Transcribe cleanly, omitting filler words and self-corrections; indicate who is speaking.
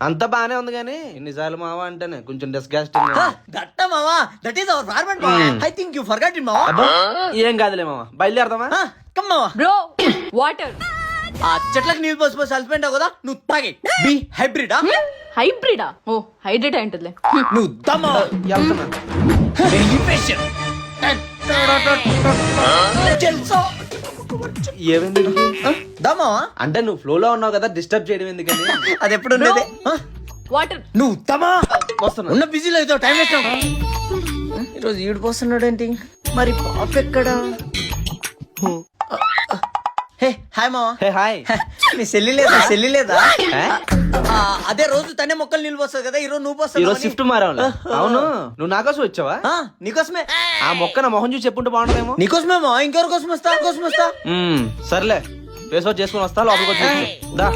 Speaker 1: అంత బానే ఉంది కానీ ఎన్నిసార్లు మావా అంటేనే కొంచెం డిస్గాస్టింగ్.
Speaker 2: దట్ట మావా, దట్ ఈస్ అవర్ ఫార్మట్ మావా. I think you forgot it మావా.
Speaker 1: ఏం కాదులే మావా, బయలుదేరదామా?
Speaker 2: కమ్ మావా.
Speaker 3: Bro water.
Speaker 2: ఆ చెట్లకు నీళ్ళు పోసి పోసి అలసిపోయింటావు కదా, నువ్వు తాగి. బి హైబ్రిడా?
Speaker 3: హైబ్రిడా? ఓ హైడ్రేట్ అయి ఉంటుందిలే.
Speaker 2: నువ్వు దమ్మా.
Speaker 1: వెళ్తున్నా. ఏమైంది?
Speaker 2: దమ్మా.
Speaker 1: అంటే నువ్వు ఫ్లో లో ఉన్నావు కదా, డిస్టర్బ్ చేయడం ఎందుకని.
Speaker 2: అది ఎప్పుడు ఉండేది?
Speaker 3: వాటర్.
Speaker 2: నువ్వు దమ్మా.
Speaker 1: వస్తున్నా.
Speaker 2: ఉన్న బిజీలో ఏదో టైం వేస్ట్. ఈరోజు ఈడు పోస్తున్నాడు ఏంటి మరి? పాప ఎక్కడా? హే హాయ్ మావా.
Speaker 1: Hey hi.
Speaker 2: నీ సెల్లి లేదా? సెల్లి లేదా?
Speaker 1: ఏ?
Speaker 2: అదే రోజు తనే మొక్కలు నీళ్ళు పోస్తుంది కదా, ఈ రోజు నువ్వు
Speaker 1: ఈరోజు
Speaker 2: పోస్తావు.
Speaker 1: షిఫ్ట్ మారావులే. అవును, నువ్వు నా కోసం వచ్చావా?
Speaker 2: నీకోసమే.
Speaker 1: ఆ మొక్క నా మొహం చూసి చెప్పుంటే బాగుంటుందేమో.
Speaker 2: నీకోసమే మావా, ఇంకెవరి కోసం వస్తా? కోసం వస్తా.
Speaker 1: సర్లే, ఫేస్ వాష్ చేసుకుని వస్తా, లోపలికి వచ్చి దా.